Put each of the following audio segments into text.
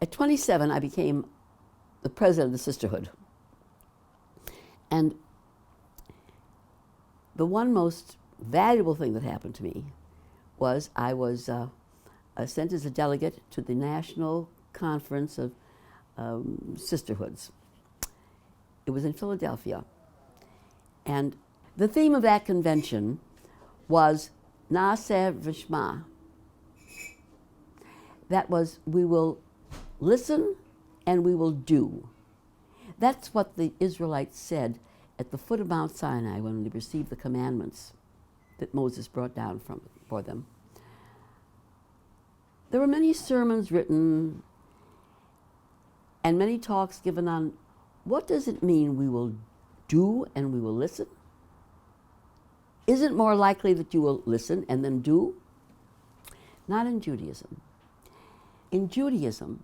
At 27, I became the president of the sisterhood. And the one most valuable thing that happened to me was I was sent as a delegate to the National Conference of Sisterhoods. It was in Philadelphia. And the theme of that convention was Naase v'shma. That was, we will listen and we will do. That's what the Israelites said at the foot of Mount Sinai when they received the commandments that Moses brought down for them. There were many sermons written and many talks given on what does it mean we will do and we will listen? Is it more likely that you will listen and then do? Not in Judaism. In Judaism,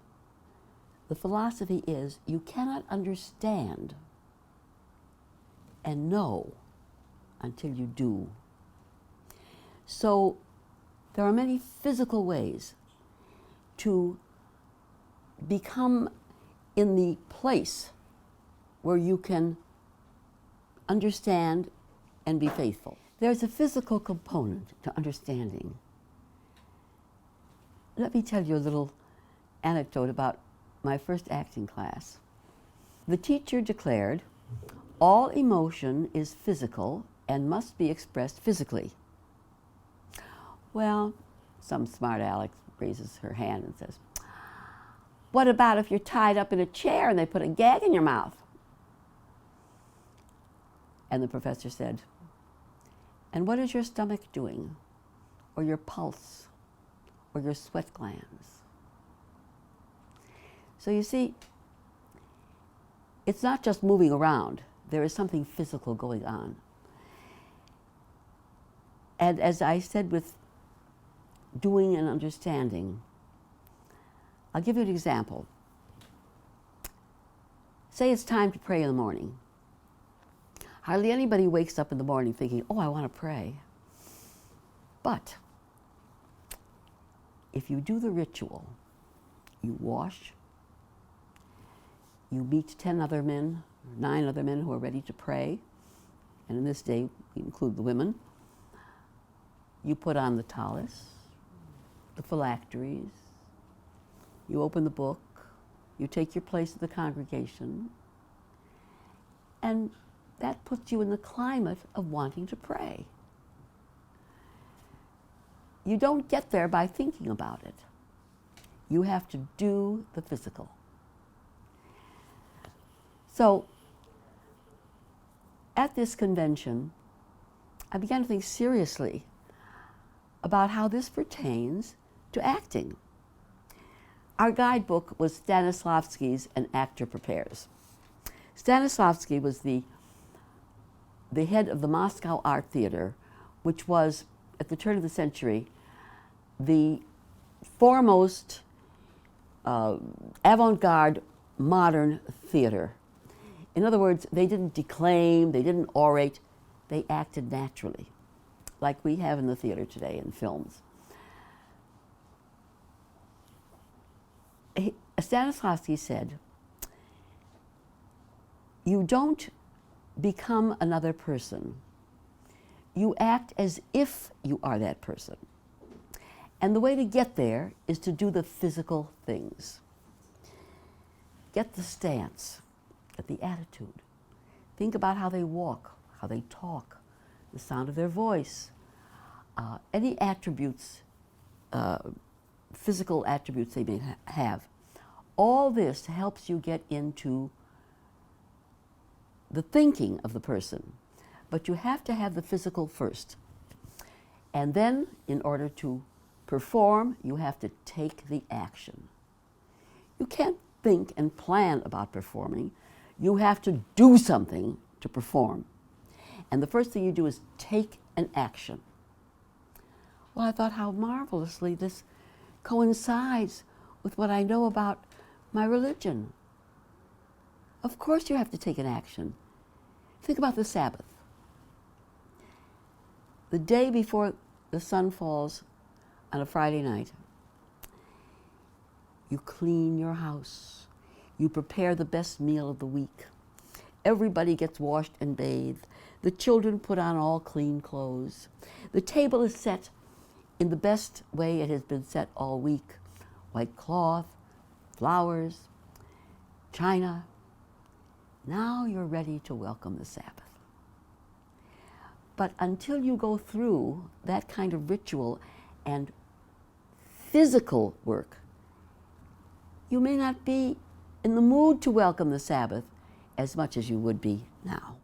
the philosophy is you cannot understand and know until you do. So there are many physical ways to become in the place where you can understand and be faithful. There's a physical component to understanding. Let me tell you a little anecdote about my first acting class. The teacher declared, all emotion is physical and must be expressed physically. Well, some smart aleck raises her hand and says, what about if you're tied up in a chair and they put a gag in your mouth? And the professor said, and what is your stomach doing? Or your pulse? Or your sweat glands? So you see, it's not just moving around. There is something physical going on. And as I said with doing and understanding, I'll give you an example. Say it's time to pray in the morning. Hardly anybody wakes up in the morning thinking, oh, I want to pray. But if you do the ritual, you wash, you meet 10 other men, 9 other men who are ready to pray, and in this day we include the women. You put on the tallis, the phylacteries, you open the book, you take your place in the congregation, and that puts you in the climate of wanting to pray. You don't get there by thinking about it. You have to do the physical. So, at this convention, I began to think seriously about how this pertains to acting. Our guidebook was Stanislavski's An Actor Prepares. Stanislavski was the head of the Moscow Art Theater, which was, at the turn of the century, the foremost avant-garde modern theater. In other words, they didn't declaim, they didn't orate, they acted naturally, like we have in the theater today in films. Stanislavski said, you don't become another person. You act as if you are that person. And the way to get there is to do the physical things. Get the stance, get the attitude. Think about how they walk, how they talk, the sound of their voice, any attributes, physical attributes they may have. All this helps you get into the thinking of the person, but you have to have the physical first. And then, in order to perform, you have to take the action. You can't think and plan about performing. You have to do something to perform. And the first thing you do is take an action. Well, I thought how marvelously this coincides with what I know about my religion. Of course you have to take an action. Think about the Sabbath. The day before the sun falls on a Friday night, You clean your house. You prepare the best meal of the week. Everybody gets washed and bathed. The children put on all clean clothes. The table is set in the best way it has been set all week. White cloth, flowers, china. Now you're ready to welcome the Sabbath. But until you go through that kind of ritual and physical work, you may not be in the mood to welcome the Sabbath as much as you would be now.